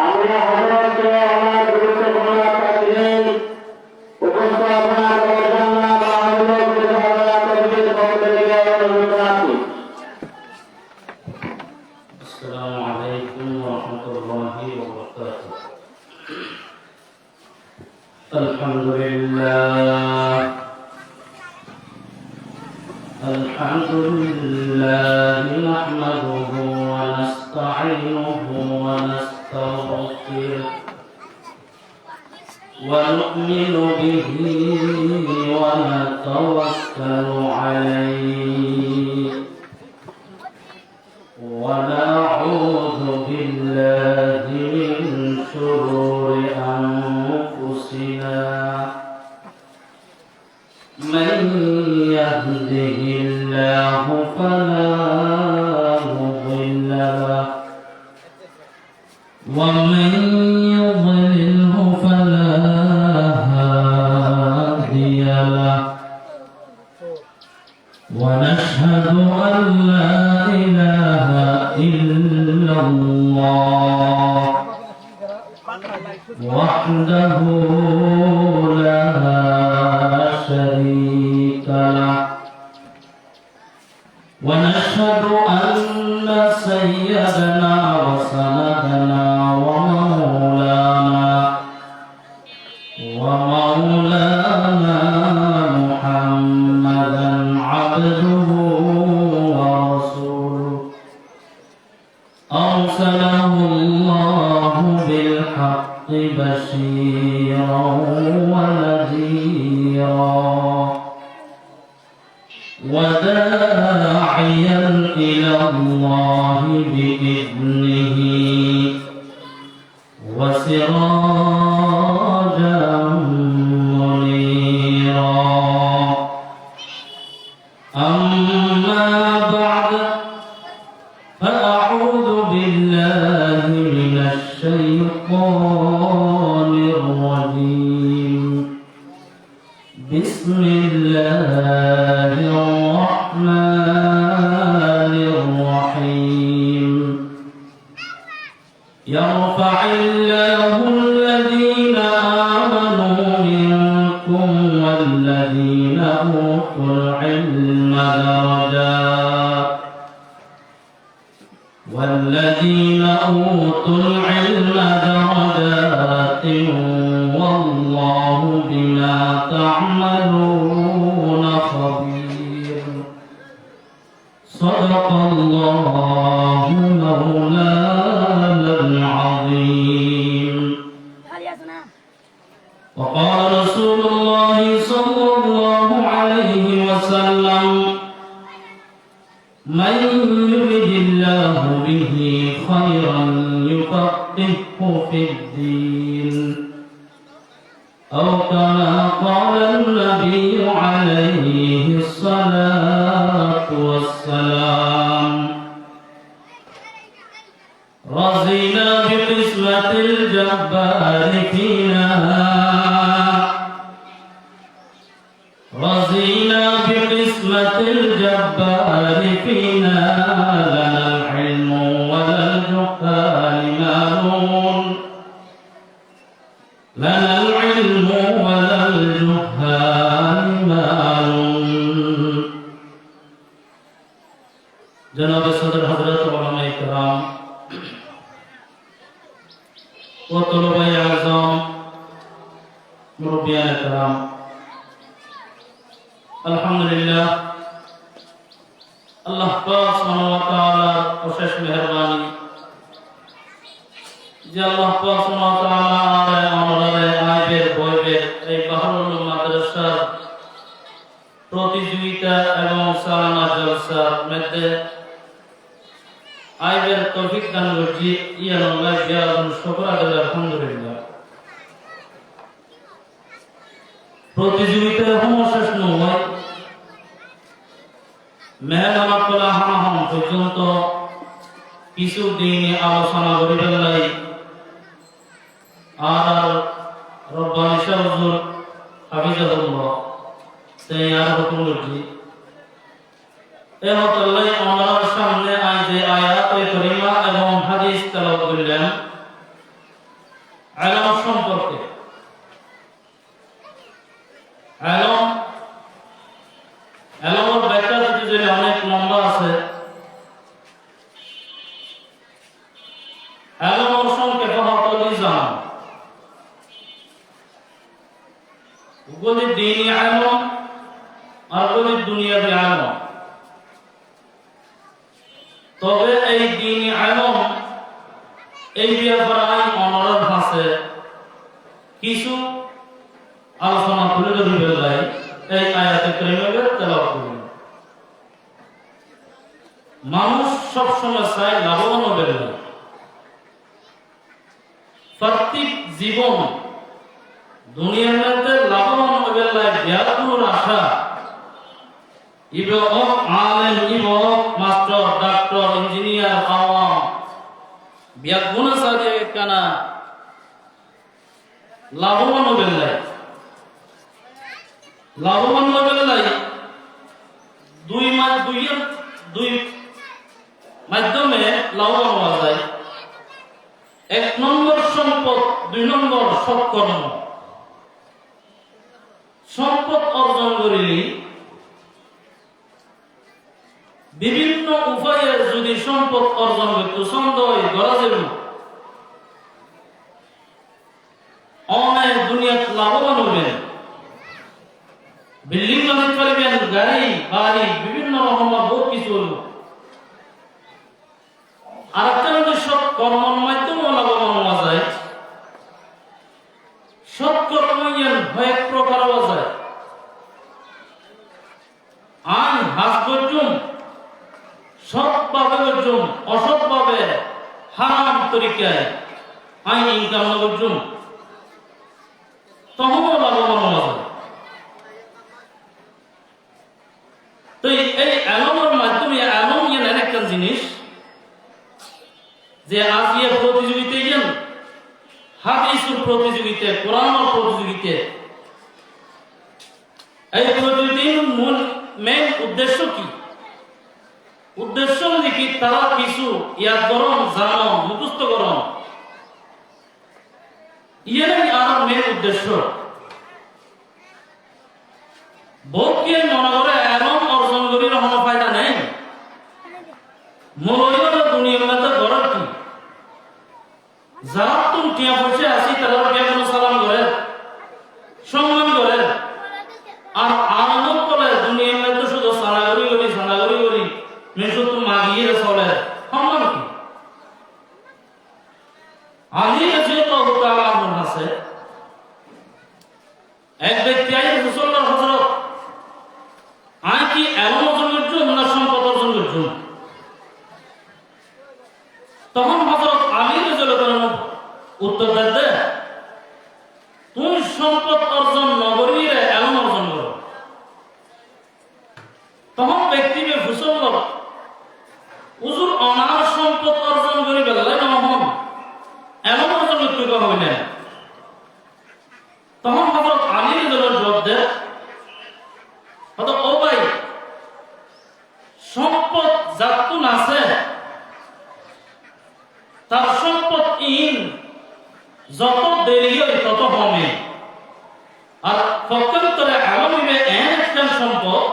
আমরা হযরতকে আমার গুরুত্বপূর্ণ কাজে উপস্থাপনা করার জন্য মহানবী কবির বক্তব্যে অনুরোধ রাখি। আসসালামু আলাইকুম ওয়া রাহমাতুল্লাহি ওয়া বারাকাতুহু। আলহামদুলিল্লাহ নাহমাদুহু ওয়া নাস্তাঈনুহু ওয়া নাস্তাগফিরুহ ওয়া নু'মিনু বিহি ওয়া নাতাওয়াক্কালু আলাইহি ওয়া না'উযু বিল্লাহি মিন শুরুরি আনফুসিনা মান yahdihillahu fala mudilla lahu wa man yudlilhu fala hadiya lahu wa nashhadu an la ilaha illallah wahdahu la sharika lahu wa nashhadu anna sayyidana wa sanadana wa maulana Muhammadan abduhu wa rasuluhu arsalahu Allahu bil haqqi bashiran wa nadhiran وداعيا إلى الله بإذنه وسراجا منيرا أما بعد فأعوذ بالله من الشيطان الرجيم بسم الله الرحمن الرحيم يرفع الله الذين آمنوا منكم والذين أوتوا العلم درجات والله بما تعملون خبير صدق الله مولانا العظيم وقال رسول الله صلى الله عليه وسلم من يرد الله به خيرا يفقهه في الدين أو كما قال النبي عليه الصلاة والسلام رضينا بقسمة الجبار فينا رضينا بقسمة الجبار فينا لنا العلم ولا الجهال مالون لنا العلم ولا الجهال مالون جناب صدر حضرت علماء کرام وطلباء اعظام مربيان کرام আলহামদুলিল্লাহ আল্লাহ পাক সুবহানাহু ওয়া তাআলার অশেষ মেহেরবানি যে আল্লাহ পাক সুবহানাহু ওয়া তাআলা আমাদের আইবের বইবের এই বাহরুল মাদ্রাসার প্রতিযোগিতা এবং সালানা জলসার মধ্যে আইবের তৌফিক দান করছি ইয়াল্লাহ বিয়াদুন শুকর আদায় আলহামদুলিল্লাহ প্রতিযোগিতা শেষ নয় মেহমান করা হাম পর্যন্ত কিছুদিন আলোচনা করি পেলাই আর রব্বানি শাহ হুজুর হাফিজাহুল্লাহ সেই আর হুকুম করছি এমতাল্লাহ ওনার সামনে আজ আয়াত কারিমা এবং হাদিস তেলাওয়াত করলেন ইলম সম্পর্কে। ইলমের ব্যাখ্যা দিতে গেলে অনেক লম্বা আছে। ইলমের সংক্ষেপ হলো ইলজাম। ওগুলি দ্বীনি ইলম আর ওগুলি দুনিয়াবি ইলম। তবে এই দ্বীনি ইলম এই ব্যাপারে অনরর আছে কিছু আলোচনা তুলে ধরবে ভাই এই আয়াতে কারিমের তেলাওয়াত করুন। মানুষ সব সময় চায় লাভবান হবে না। প্রত্যেক জীবন দুনিয়ার মধ্যে লাভবান হবে না ব্যাকুল আশা। ইবো আলেম ইবো মাস্টার ডাক্তার ইঞ্জিনিয়ার আওয়াম ব্যাকুল আশা যে কানা লাভবান হবে না। লাভবান হবে না দুই মাধ্যমে লাভবান হওয়া যায়। এক নম্বর সম্পদ, দুই নম্বর সৎকর্ম। সম্পদ অর্জন করিলে বিভিন্ন উপায়ে যদি সম্পদ অর্জন করতে সন্দেহ করা যাবে অনেক দুনিয়াত লাভবান হবেন। বিল্ডিং বানাতে পারবেন, গাড়ি বাড়ি বিভিন্ন রকমের বহু কিছু হল। আর একটা যদি সৎ কর্মের মাধ্যমে লাভবান হওয়া যায়। সৎ কর্ম এক প্রকার হওয়া যায়। আইন হাস গর্জুম সৎভাবে গর্জুম, অসৎভাবে হারাম তরিকায় আইন ইনকাম গর্জুম, তখনও লাভবান হওয়া যায়। তো এই ইলমের মাধ্যমে ইলম একটা জিনিস যে আজ প্রতিযোগিতা হাদিসের প্রতিযোগিতা, কোরআনের প্রতিযোগিতা। এই প্রতিযোগিতার মূল মেইন উদ্দেশ্য কি? উদ্দেশ্য হল কি তারা কিছু ইয়াদ করণ, জানো, মুখস্থ করণ। ইয়ারই আর মেইন উদ্দেশ্য। বহুকে মনে করে ইলম অর্জন করি কোনো ফায়দা নেই। মূল দুনিয়ার মধ্যে করার কি? যারা তুমি টিয়া পয়সা আছি তারা কেমন সালাম করে, সম্মান করে। আর আনন্দ করে দুনিয়ার মধ্যে শুধু সানাগরি করি মেশু তো মাগিয়ে চলে। সম্মান কি? আলী আছে তো আছে এক ব্যক্তি আই মুসলমান হযরত আই কি ইলম অর্জনের জন্য না সম্পদ অর্জনের জন্য? তখন হযরত আলী রাদিয়াল্লাহু আনহু উত্তর দেন, তুমি সম্পদ অর্জন নগরীরে ইলম অর্জন করো। তখন ব্যক্তিকে ফুসল হুজুর অনার সম্পদ অর্জন করি বেলায় না হন ইলম অর্জন করতে হবে না। তখন হযরত আলী রাদিয়াল্লাহু আনহু জবাব দেন, ও ভাই, সম্পদ যাতুন আছে তার সম্পদ যত দেরি হয় তত কমে। আর পক্ষান্তরে ইলমে একটা সম্পদ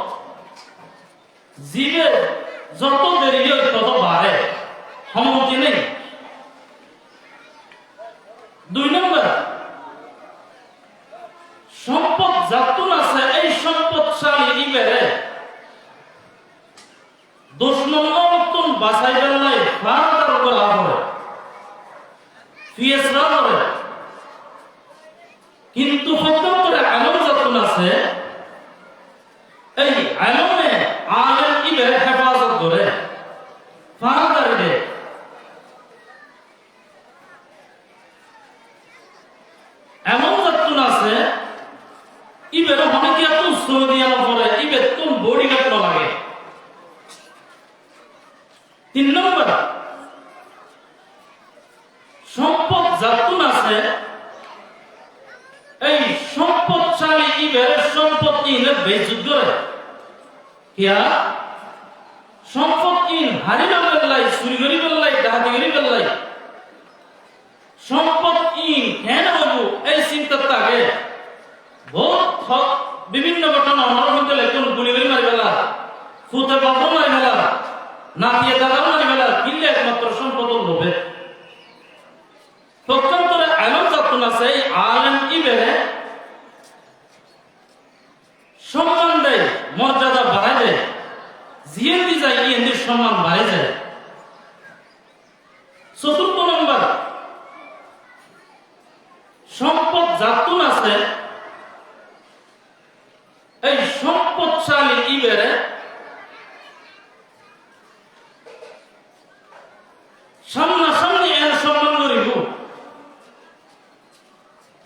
জীবের যত দেরি হয় তত বাড়ে, সম্মতি নেই। দুই নম্বর, সম্পদ যাতুন আছে এই সম্পদশালী ইবেরে দুশ্মন অবতন বাছাই বেলাই ফারাদার করা হয়, ফিয়েসরা করে। কিন্তু পক্ষান্তরে ইলম যাতুন আছে এই ইলমে আলেম ইবেরে হেফাজত করে, ফারাদার দেয়। এমন যাতুন আছে ইবেরে অনেকে এত সৌদিয়ানো পরে ইবের কোন বডি গার্ড লাগে। তিন নম্বর, সম্পদ যাতুন আছে এই সম্পদশালী ইবের সম্পদ ইনে বেজুত করে। কিয়া সম্পদ হারিয়ে বেল্লাই, চুরি করি বেল্লাই, ডাকাতি করি বেল্লাই। সম্পদ চিন্তা থাকে বহুত বিভিন্ন ঘটনা আমার কিন্তু একজন গুলি করে মারি ফেলা ফুতে বাবু মারি ফেলা নাতিয়ে দাদা মারি ফেলা কিনলে একমাত্র সম্পদ লোভে পক্ষান্তরে এমন যত্ন আছে আলেম ইবেরে সম্মান দেয় মর্যাদা বাড়ায় দেয় জিএনডি যায় ইএনডির সম্মান বাড়ে যায় চতুর্থ নম্বর সম্পদ যাতুন আছে এই সম্পদশালী ইবেরে সামনাসামনি এর সম্মান করিব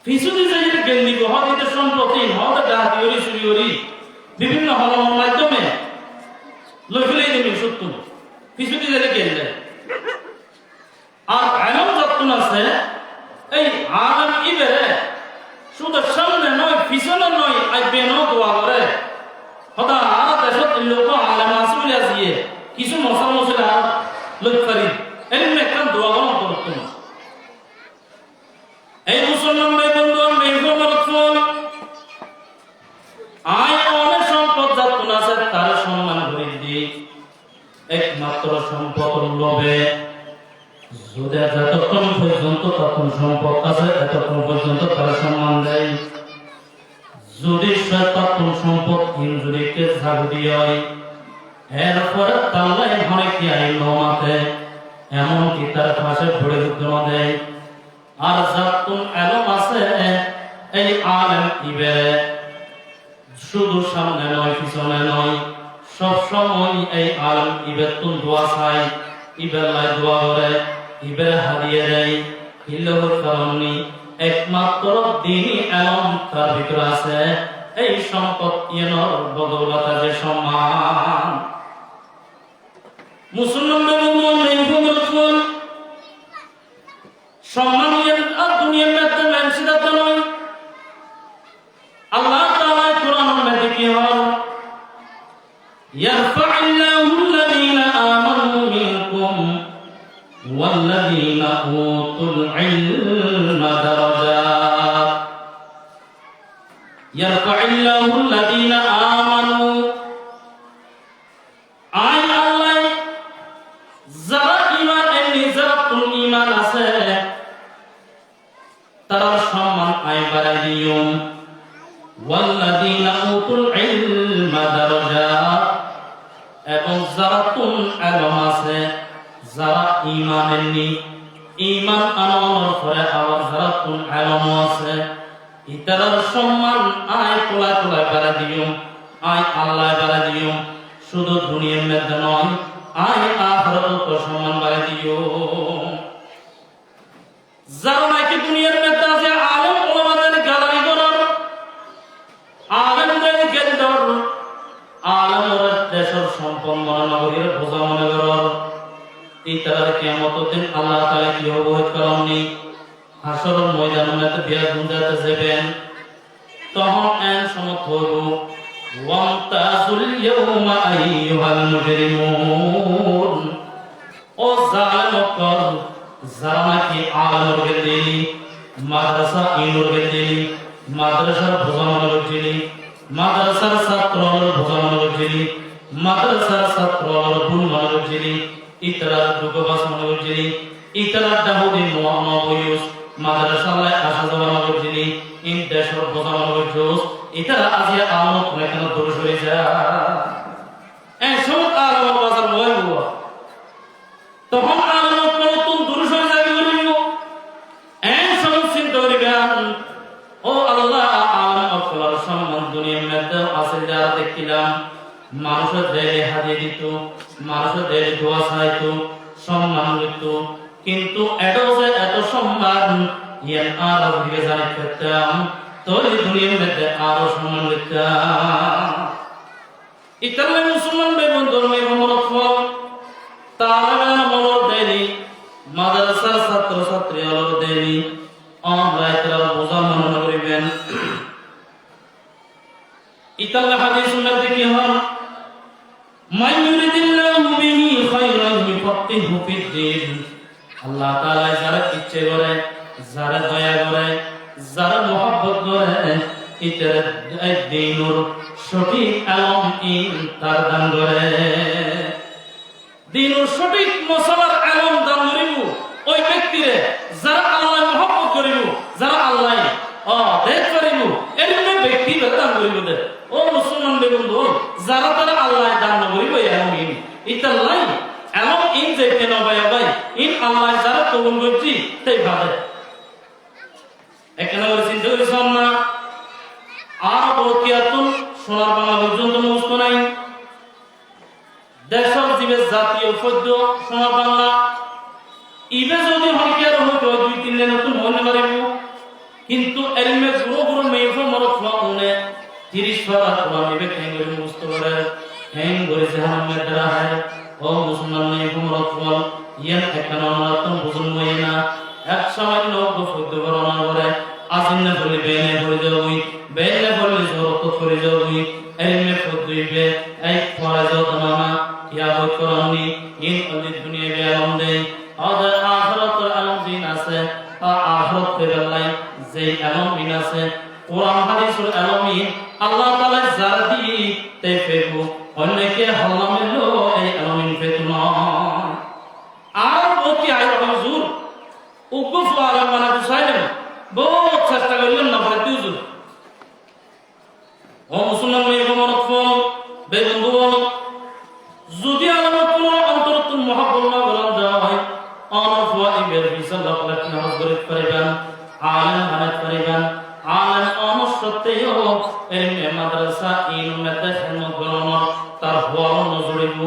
পিছুদি যে গেন্দি হতে সম্পত্তি হতে ডাহাতি করি চুরি করি বিভিন্ন হলমের মাধ্যমে লই ফেলে দেবে সত্য পিছুদি যে গেলে আর এমন যত্ন আছে এই আলম ইবেরে শুধু সামনে নয় পিছনে নয় আইবে ন দোয়া করে হতা আর দেশত লোক আলেম আছে বলে আসিয়ে কিছু মশলা মশলা লোক করি এমনি একটা দোয়া করতে এই মুসলমান ভাই বন্ধু আয় অনেক সম্পদ যত্ন আছে তার সম্মান করে দি একমাত্র সম্পদ লোভে যদি যতক্ষণ পর্যন্ত তখন সম্পদ আছে এতক্ষণ পর্যন্ত তার সম্মান দেয় যদি তখন সম্পদ ইঞ্জুরিকে ঝাগুড়ি হয় এরপরে তাল্লাই ঘরে কি আইন মাতে এমনকি তার পাশে ভরে উদ্যমা দেয় আর যাতুন এলম আছে এই আলেম ইবে শুধু সামনে নয় পিছনে নয় সব সময় এই আলেম ইবে তুন দোয়া চাই ইবের লাই দোয়া করে ইবের হারিয়ে দেয় ইল্লাহুর কারণে একমাত্র দিনই এলম তার ভিতরে আছে এই সম্পদ ইয়েনর বদৌলতা যে সম্মান মুসলমান বন্ধু সম্মান আর দুনিয়ার মধ্যে মানসিকতা নয় আল্লাহ তাআলা কোরআনের মধ্যে কি হয় ইয়ারফা'ুল্লাহু আল্লাযীনা আমানু মিনকুম ওয়াল্লাযীনা উতুল ইলমা দারাজাত ইয়ারফা'ুল্লাহু আল্লাযীনা আমানু আই আল্লাহ যারা ঈমান এনেছে যারা ঈমান আছে তারা সম্মান আয় বাড়াই দিও ওয়াল্লাযীনা উতুল ইলমা দারাজাত এবং যারা ইলম আছে যারা ঈমান এনেনি ঈমান আনার পরে আবার যারা ইলম আছে ইতার সম্মান আয় তোলা তোলা বাড়াই দিও আয় আল্লাহ বাড়াই দিও শুধু দুনিয়ার মধ্যে নয় আয় আখিরাত সম্মান বাড়াই দিও যারা নাকি দুনিয়ার মধ্যে আছে আলেম ওলামাদের গালামি করার আলেমদের গেন্দর আলেমরা দেশের সম্পদ নগরীর বোঝা মনে করার ইতার কিয়ামতের দিন আল্লাহ তাআলা কি অবহিত করেননি হাসরের ময়দানে মধ্যে বিয়া গুঞ্জাতে যাবেন তখন এন সমত হইব ওয়ামতাজুল ইয়াউমা আইয়ুহাল মুজরিমুন ও জালিমকর যারা নাকি আলেমের গেলি মাদ্রাসা ইনুর গেলি মাদ্রাসার বোঝানোর গেলি মাদ্রাসার ছাত্রর বোঝানোর গেলি মাদ্রাসার ছাত্রর বুনমানোর গেলি ইতরার দুগবাস মনোর গেলি ইতরার দাহুদি নবয়ুস মাদ্রাসায় আসা যাওয়ার গেলি ইন দেশর বোঝানোর জোস ইতরা আজিয়া আলমত এখানে দোষ হয়ে যায় এই সব আলম বাজার বইব তখন আলমত নতুন দোষ হয়ে যাবে বলিব এই সব চিন্তা করিবেন ও আল্লাহ আলম অকলার সম্মান দুনিয়ার মধ্যে আছে যারা দেখিলাম মানুষের দেহে হারিয়ে দিত মানুষের দেহে দোয়া চাইতো সম্মান দিত কিন্তু এটাও যে এত সম্মান ইয়ান আর দিকে জানি পেতাম তোর দুনিয়ার মধ্যে আরো সম্মান দিতাম ইতালে মুসলমান ভাই বন্ধু মনোরথ তারা মনোর দেয়নি মাদ্রাসার ছাত্র ছাত্রী আলো দেয়নি আমরা তারা বোঝা মনে করিবেন ইতালে হাদিস মধ্যে কি হয় মান ইউরিদিল্লাহু বিহি খায়রান ইউফাক্কিহু ফিদ্দীন আল্লাহ তাআলা যারা ইচ্ছে করে যারা দয়া করে যারা করে ইতার দিনুর সঠিক আলম ইন তার দান করে দিনুর সঠিক মশলার আলম দান করিব ওই ব্যক্তিরে যারা আল্লাহ মহব্বত করিব যারা আল্লাহ দেখ করিব এরকম ব্যক্তি দান করিব দে ও মুসলমান বন্ধু যারা তারা আল্লাহ দান করিব এরকম ইন ইতার লাই এমন ইন যেতে নবাই ভাই ইন আল্লাহ যারা কবুল করছি তাই ভাবে এখানে বলে চিন্তা করেছিলাম না আর বকিয়াতুন সোনার বাংলা পর্যন্ত মুস্ত নাই দেশের জীবের জাতীয় পদ্য সোনার বাংলা ইবে যদি হলকিয়ার হইতো 2-3 দিন নতুন হইতে পারিব কিন্তু এলমে গুরু গুরু মেইফ মরত ফাউনে 30 পারা কোরআন ইবে কেন করে মুস্ত করে হ্যাং করে জাহান মে দরা হয় ও মুসলমান মেইফ মরত ফল ইয়ান একান আমাতন বুঝুন হইনা এক সময় লোক পদ্য বর্ণনা করে আজিন্না বলি বেনে বলি যাবই বেনে বলি জরত করে যাবই এলমে পদ্যইবে এই ফরাজত নামা ইয়া হকরানি ইন অলি দুনিয়া বে আলমদে আদা আখিরাত আলম দিন আছে আখিরাত পেলাই যেই আলম দিন আছে কোরআন হাদিসের আলমিন আল্লাহ তাআলা যার দি তে ফেবু অনেকে হলামেলো এই আলমিন ফেতুনা আর ওকে আই হুজুর উকুফ আলম বানাতে চাইলেন বহুত চেষ্টা করলেন না পারে হুজুর ও মুসলমান মেয়ে মনত ফল বেবন্ধু যদি আলামত কোন অন্তরতুল মহব্বত না বলান দেওয়া হয় অনফওয়া ইবের বিসাল্লাহ লাকি নামাজ পড়তে পারিবেন আলেম বানাতে পারিবেন আলেম অনসত্যেও এলমে মাদ্রাসা ইলমে দেখানো গরম তার হওয়া নজরিব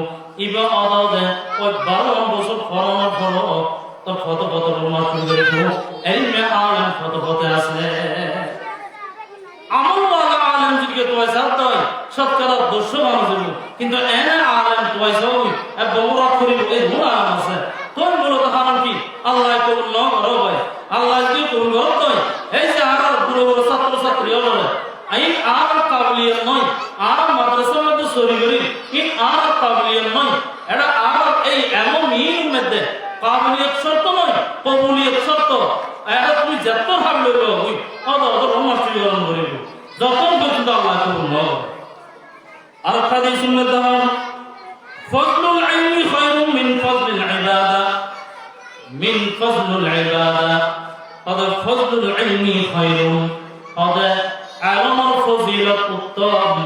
ইবা আদাদে ওই 12 বছর ফরমার ফলো তো কত কত রুমা করিব এলমে আলেম কত কত আছে আমল ওয়ালা আলেম যদি পয়সা দেয় শতকরা 200 মানুষ কিন্তু এনে আলেম পয়সা হই এ বড় করিব এই গুণা আছে তোর মূলত কারণ কি আল্লাহ কবুল না করো ভাই আল্লাহ যদি কবুল করো তো এই যে আর বড় বড় ছাত্র ছাত্রী হলো এই আর কাবিলিয়ত নয় আর মাদ্রাসার মধ্যে সরি করি কি আর কাবিলিয়ত নয় এটা আর এই এমন মিল মধ্যে কাবিলিয়ত শর্ত নয় কবুলিয়ত শর্ত এটা তুমি যত ভাব লইব ওই অত রহমত করিব যখন পর্যন্ত আল্লাহ কবুল না আর হাদিস সুন্নাত দাও ফজলুল ইলমি খায়রুম মিন ফজলিল ইবাদা মিন ফজলুল ইবাদা قد فضل العلم خير قد علم الفضيلة উত্তম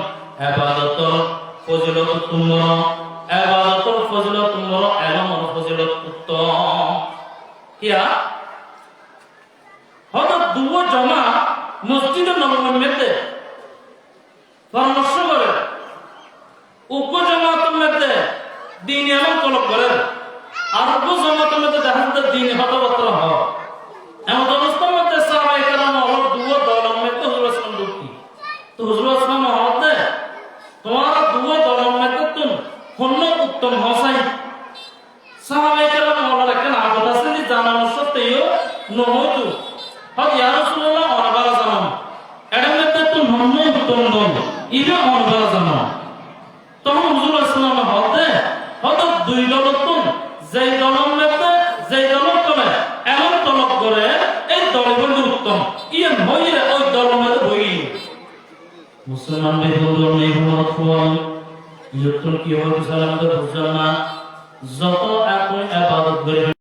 ইবাদতর ফজিলত উত্তম ইবাদতর ফজিলত উত্তম ইলমের ফজিলত উত্তম কিয়া হঠাৎ দুও জমা মসজিদে নববীর মধ্যে পরামর্শ করে উপ জামাতের মধ্যে দিন এমন তলব করে আর উপ জামাতের মধ্যে দেখা যায় দিন হতবত্র হয় এমন অবস্থার মধ্যে সাহাবায়ে কেরাম হলো দুও দলের মধ্যে হুজুর আসলাম দুটি তো হুজুর আসলাম হতে তোমার দুও দলের মধ্যে তুম হন্য উত্তম হসাই সাহাবায়ে কেরাম হলো কেন আবদ আছে যে জানানো সত্ত্বেও নহতু হক ইয়া রাসূলুল্লাহ অনবারা জানাম এর মধ্যে তুম হন্য উত্তম দল ইবে অনবারা জানাম তখন হুজুর আসলাম হতে হয়তো দুই দল তুম যেই দলের মধ্যে যেই দলের তলে এমন তলব করে এই দলের মধ্যে উত্তম ইয়ান হইলে ওই দলের মধ্যে বই মুসলমান ভাই বন্ধু নেই মতফল যতন কি হবে সালামতে বুঝাল না যত আপনি ইবাদত করবেন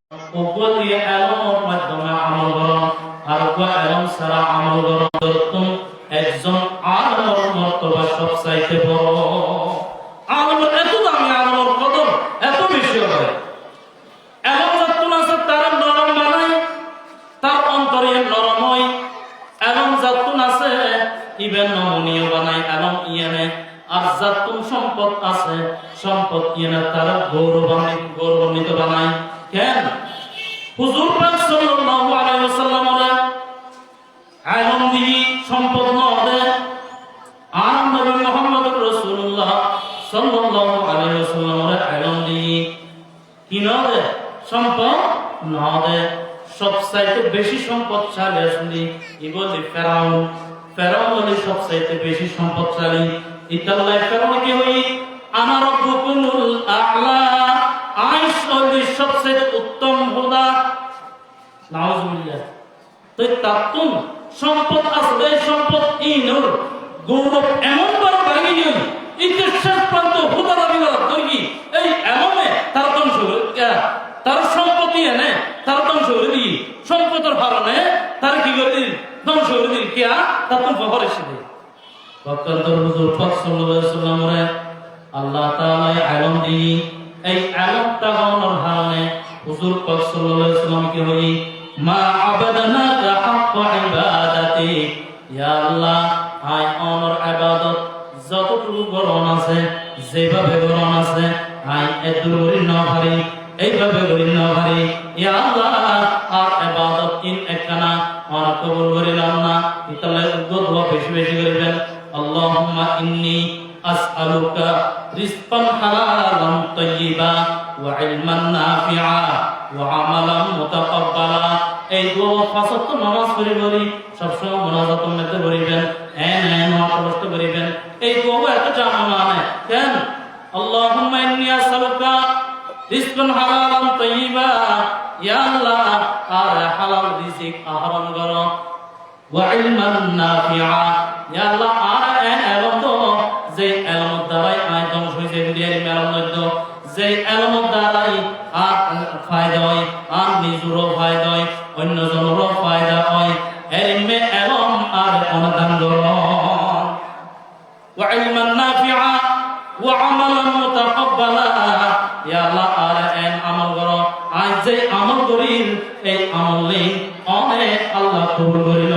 ওপর দিয়ে এলমের মাধ্যমে আমল করুন আর ওপর এলম ছাড়া আমল করুন একজন আলেমের মর্তবা সবচাইতে বড় আলেমের এত দামি আলেমের কদর এত বেশি হবে এমন যতন আছে তার নরম বানায় তার অন্তরে নরম হয় এমন যতন আছে ইবেন নমনীয় বানায় এমন ইয়ানে আর যতন সম্পদ আছে সম্পদ ইয়ানে তার গৌরবান্বিত বানায় কেন হুজুর পাক সাল্লাল্লাহু আলাইহি ওয়াসাল্লাম আলম দিবি সম্পদ নদে আর নবী মুহাম্মদ রাসূলুল্লাহ সাল্লাল্লাহু আলাইহি ওয়াসাল্লাম আলম দিবি কি নদে সম্পদ নদে সবচাইতে বেশি সম্পদশালী আসলে ইবলি ফেরাউন ফেরাউন সবচাইতে বেশি সম্পদশালী ইতাল্লাহ ফেরাউন কি হই আনা রাব্বুকুমুল আ'লা আইসলি সবচেয়ে উত্তম খোদা নাউজুবিল্লাহ তো তাতুন সম্পদ আসলে সম্পদ ইনুর গৌরব এমন বার ভাঙি গই ইতে শেষ প্রান্ত হুদা দাবি করা তৈরি এই এমনে তার ধ্বংস তার সম্পত্তি এনে তার ধ্বংস করে দিই সম্পদের কারণে তার কি করে দিন ধ্বংস করে দিন কিয়া তার তো বহর এসে দেয় বক্তব্য হুজুর পাক সাল্লাল্লাহু আলাইহি ওয়াসাল্লামের আল্লাহ তাআলা আলম দি এই আলমটা গাওয়ার কারণে হুজুর পাক সাল্লাল্লাহু আলাইহি ওয়াসাল্লাম কি হই মা আবাদনাকা হাক্কা ইবাদাতি ইয়া আল্লাহ আই আমার ইবাদত যতটুকু গরম আছে যেভাবে গরম আছে আই এদুরি না পারি এইভাবে করি না পারি ইয়া আল্লাহ আর ইবাদত ইন একখানা আর কবুল করিলাম না ইতালে উদ্দোয়া বেশি বেশি করিবেন আল্লাহুম্মা ইন্নী আসআলুকা রিজকান হালালান তাইয়্যিবা ওয়া ইলমান নাফিআ ওয়া আমালান মুতাকাব্বালা এই দোয়া ফাসত নামাজ পড়ি বলি সব সময় মুনাজাত মধ্যে করিবেন এন কষ্ট করিবেন এই দোয়া এত জানা মানে কেন আল্লাহুম্মা ইন্নী আসআলুকা রিজকান হালালান তাইয়্যিবা ইয়া আল্লাহ আর হালাল রিজিক আহরণ করো ওয়া ইলমান নাফিআ ইয়া আল্লাহ আর এলম তো যে এলম দ্বারাই আই ধ্বংস হইছে দুনিয়ার মেলম নদ্য যে এলম দ্বারাই আর ফায়দা হয় আর নিজেরও ফায়দা হয় অন্য জনেরও ফায়দা হয় এলমে এলম আর অনুদান করো ওয়া ইলমান নাফিআ ওয়া আমালান মুতাকাব্বালা ইয়া আল্লাহ আর আমল করো আজ যে আমল করিল এই আমলে অনেক আল্লাহ কবুল করিল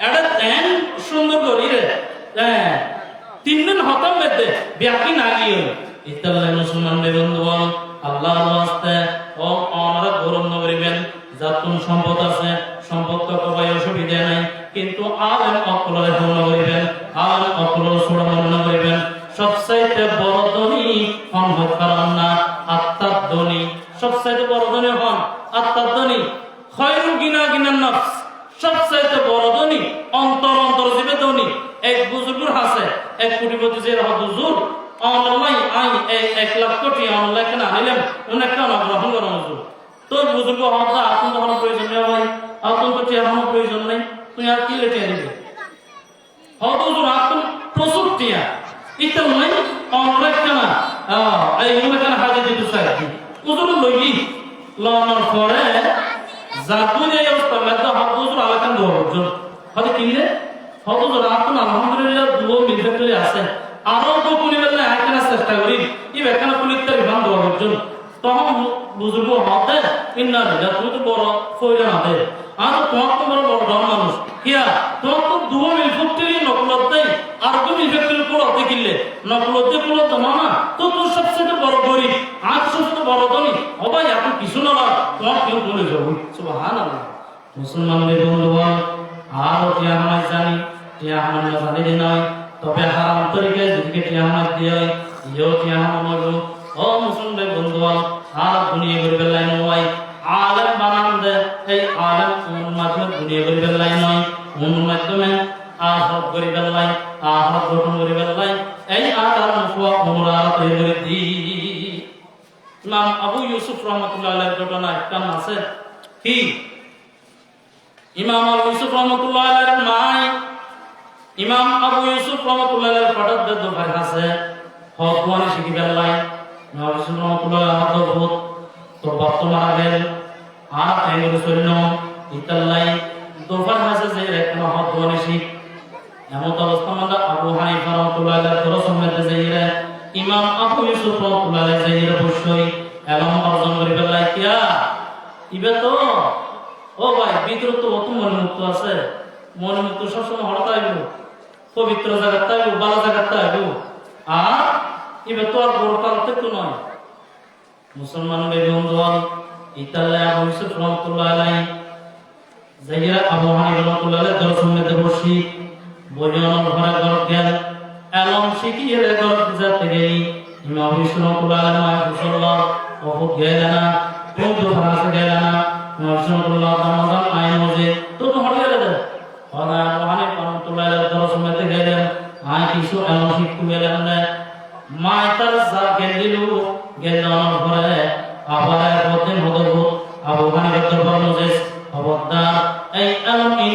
এটা দেন সুন্দর করি রে হ্যাঁ 3 দিন হতম বেদে ব্যাকি না গিয়ে ইতাল্লাহ মুসলমান বন্ধু আল্লাহর ওয়াস্তে ও আমরা গৌরব করিবেন যাতুন সম্পদ আছে সম্পদ তো কবাই অসুবিধা নাই কিন্তু আলেম অকলরে পূর্ণ করিবেন আলেম অকলরে ছোড়া মনে করিবেন সবচাইতে বড় ধনী হন কারণ না আত্মার ধনী সবচাইতে বড় ধনী হন আত্মার ধনী খয়রুল গিনা গিনান নফস সবচাইতে বড় ধনী অন্তর জীবে ধনী এক বুজুর্গের হাসে এক কোটিপতি যে হুজুর অনলাই আই 1 লাখ কোটি অনলাই কেন আনিলেন অনেক কেন গ্রহণ করা হুজুর তোর বুজুর্গ হওয়া আপন তো কোনো প্রয়োজন নেই ভাই আপন তো টিয়া কোনো প্রয়োজন নেই তুই আর কি লেটে আনিবি হুজুর আপন প্রচুর টিয়া ইতো নাই অনলাই কেন এই অনলাই কেন হাতে দিতে চাই হুজুর লইলি লওয়ার পরে জাতুনে অবস্থা মধ্যে হুজুর আলাকান দো হুজুর হতে কিনে হুজুর আপন আলহামদুলিল্লাহ দুও মিলতে আছে আরো তো কুলি বেলা একখানা চেষ্টা করি ই একখানা কুলিতে বিমান দো হুজুর তখন বুজুর্গ হতে ইন্না লিল্লাহ তুমি তো বড় ফয়রা না দে আর তোমার তো বড় বড় মানুষ কিয়া তোমার তো দুও মিল ফুটলি নকলত দেই আর তুমি ফ্যাক্টরি করে দেখিলে নকলত দেখলো তো না তো তোর সবচেয়ে বড় গরিব আর সবচেয়ে বড় ধনী হবাই এখন কিছু না তোমার কেউ বলে যাবো সুবহানাল্লাহ মুসলমান বন্ধু আর টিয়া আমরা জানি টিয়া আমরা জানি নয় তবে হারাম তরিকায় যদি টিয়া আমরা দিয়ে ইও টিয়া আমরা ও মুসলমান বন্ধু আর দুনিয়া করে বেলাই নয় আলেম বানান দে এই আলেম কোন মাধ্যমে দুনিয়া করে বেলাই নয় কোন মাধ্যমে আহত করে বেলাই আহত গঠন করে বেলাই এই আদার মুফা উমরা তৈরি করে দি ইমাম আবু ইউসুফ রহমাতুল্লাহ আলাইহির ঘটনা একটা আছে কি ইমাম আবু ইউসুফ রহমাতুল্লাহ আলাইহির মাই ইমাম আবু ইউসুফ রহমাতুল্লাহ আলাইহির ফটাত দে ভাই আছে হক ওয়ানি শিখি বেলাই নবী রহমাতুল্লাহ আলাইহি তো বাপ মারা গেল আর টাইমের সৈন্য ইতাল্লাই দোফার হাসে যে একটা হক ওয়ানি শিখ এমন অবস্থা মধ্যে আবু হানিফা রহমাতুল্লাহ আলাইহি দরস মধ্যে যাইরা ইমাম আবু ইউসুফ রহমাতুল্লাহ আলাইহি যাইরা বসই এলম অর্জন করে বেলাই কিয়া ইবে তো ও ভাই ভিতর তো অত মনোমুক্ত আছে মনোমুক্ত সবসময় হড়তাইব পবিত্র জায়গা তাইব ভালো জায়গা তাইব আর ইবে তো আর বড় কালতে তো নয় মুসলমান বন্ধু ইতাল্লাহ আবু ইউসুফ রহমাতুল্লাহ আলাইহি যাইরা আবু হানিফা রহমাতুল্লাহ আলাইহি দরস মধ্যে বসি বলিয়ন ঘরে ঘর গেল এলম শিখিয়ে ঘর যেতে গেই ইমাম ইউসুফ রহমাতুল্লাহ আলাইহি মুসল্লাহ বহুত গেল না কোন ফরাস গেল না মুসলমানুল্লাহ রমাদান আইন মজে তো হড় গেল দে ওনা ওহানে রহমাতুল্লাহ আলাইহি দরস মধ্যে গেলেন আই কিছু এলম শিখতে গেলেন না মাইতার যা গেলিলু গেলন ঘরে আবার বদিন হদব আবু হানিফা দরবার মজে অবদান এই এলম ইন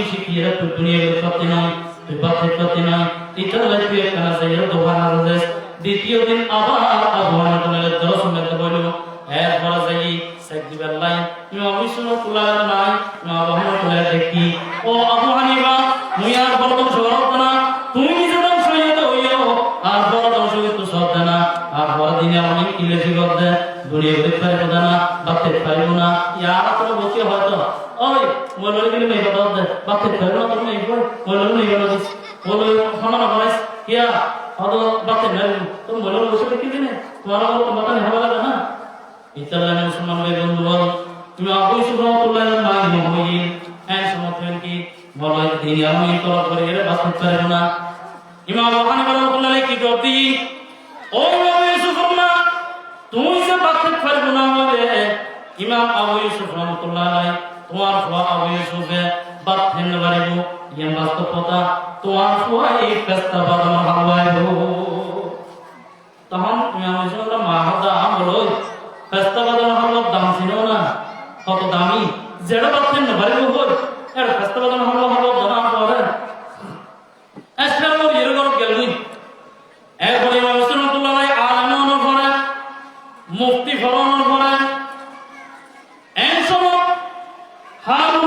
তুই দুনিয়ার প্রতি নয় তুই বাপের প্রতি নয় ইতালে তুই একখানা যাইয়া দোকান আদেশ দ্বিতীয় দিন আবার আবু হানিফার দরস মেতে বলল এরপর যাই শেখ দিবার লাই ইমাম বিষ্ণু কুলা নাই ইমাম আবু হানিফা দেখি ও আবু হানিফা মুই আর বলতো সরব না তুমি যেন সৈয়দ হইও আর বড় সৈয়দ তো সব না আর বড় দিনে আমি কিলেছি করতে দুনিয়া দেখতে পারবো না বাপতে পারবো না ইয়ার তো বসে হয়তো ওই মোলর গিলে নেই কথা দে বাপতে পারবো না তুমি এই মোলর নেই কথা দিস বলো খানা না বলাইস কিয়া আদো বাপতে নাই তুমি মোলর বসে দেখি দিনে তোমার তো মাথা নেই হবে না ইতাল্লাহ মুসলমান ভাই বন্ধু বল তুমি আবু সুবহানাল্লাহ মাই হইল এই সমর্থন কি বলাই দিন আমি তলব করে এর বাপতে পারবো না ইমাম আবু হানিফা রাহমাতুল্লাহ কি করতি ও আবু ইউসুফ তুমি যে বাপতে পারবো না বলে ইমাম আবু ইউসুফ রাহমাতুল্লাহ আলাইহি তোমার ফুয়া আবু ইউসুফে বাপতে না পারবো ইয়ান বাস্তবতা তোমার ফুয়া এই পেস্তা বাদাম হালওয়াইবো তখন ইমাম ইউসুফ মাহাদা বলো পেস্তা বাদাম হালওয়ার দাম ছিল না কত দামি যেটা বাপতে না পারবো হল এর পেস্তা বাদাম হালওয়ার দাম পড়ে আসলে এর গরব গেলই এরপরে ইমাম ইউসুফ রাহমাতুল্লাহ আলাইহি আলামন পড়ে মুফতি ফরমান পড়ে এই সময় হারুন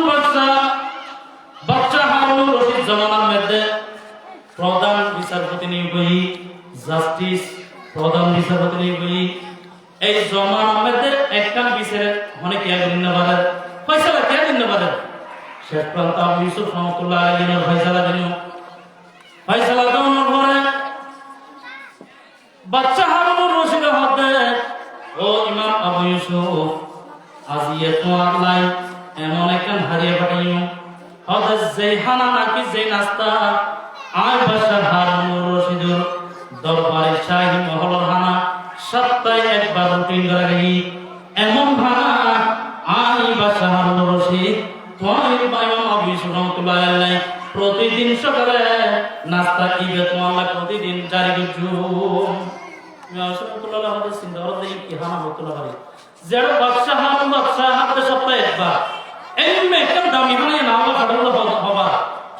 বাদশা হারুন রশিদ জামানার মধ্যে প্রধান বিচারপতি নিয়োগ হই জাস্টিস প্রধান বিচারপতি নিয়োগ হই এই জামানার মধ্যে একখান বিচারে অনেক ধন্যবাদ ফয়সালা কে ধন্যবাদ শেখ প্রান্ত আবু ইউসুফ রাহমাতুল্লাহ আলাইহি ফয়সালা দিল ফয়সালা দেওয়ার পরে বাদশা হারুন রশিদ হাতে ও ইমাম আবু ইউসুফ আজিয়ে তোমার লাই এমন একখান হারিয়ে পাঠাইও হযরত জেহানা নাকি যে নাস্তা আয় বাদশা হারুন রশিদুর দরবারে শাহী মহলের হানা সপ্তাহে একবার রুটিন করে গই এমন ভানা আয় বাদশা হারুন রশিদ তোমার ইমাম আবু ইউসুফ রাহমাতুল্লাহ আলাইহি প্রতিদিন সকালে নাস্তা দিবে তোমার প্রতিদিন জারি করছো ইমাম রাহমাতুল্লাহ আলাইহি সিন্দার দেই কি হানা রাহমাতুল্লাহ আলাইহি যেটা বাদশা হারুন বাদশা হাতে সপ্তাহে একবার এই মেকম দামি হানা না হবা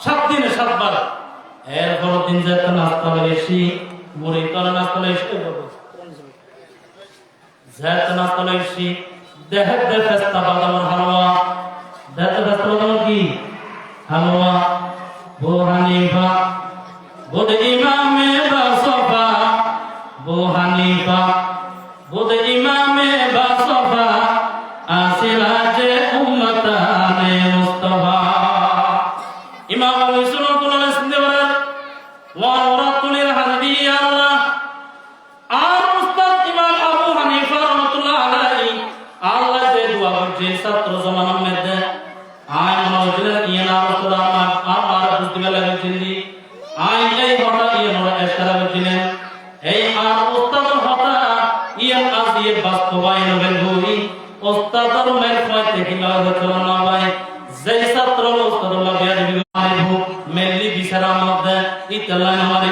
7 দিনে 7 বার এরপর দিন যেতে নাস্তা বেশি মুড়ি করে নাস্তা বেশি যেতে নাস্তা বেশি দেহে দে পেস্তা বাদাম হালওয়া দেহে পেস্তা বাদাম কি হালওয়া বু হানিফা বুদ ইমামে বাসফা বু হানিফা বুদ ইমামে বাসফা আসিরাজে উম্মতানে মুস্তাফা ইমাম আবু ইউসুফ রাহমাতুল্লাহ আলাইহি সিন্দেবারে ওয়া ওরাতুলিল হাদিয়া আল্লাহ আর উস্তাদ ইমাম আবু হানিফা রাহমাতুল্লাহ আলাইহি আল্লাহ যে দোয়া করছে ছাত্র জামানার মধ্যে আয় মনোজের ইয়ানা রাসূলুল্লাহ আমার বুঝতে লাগেছিলি আয় এই হঠাৎ ইয়ানা এসরা বলছিলেন এই আর উস্তাদের হঠাৎ ইয়ান আজিয়ে বাস্তবায়ন হই উস্তাদের মের ফয় থেকে না হতো না ভাই যে ছাত্র উস্তাদুল্লাহ বিয়াদি মেলি বিচারা মধ্যে ইতলা আমার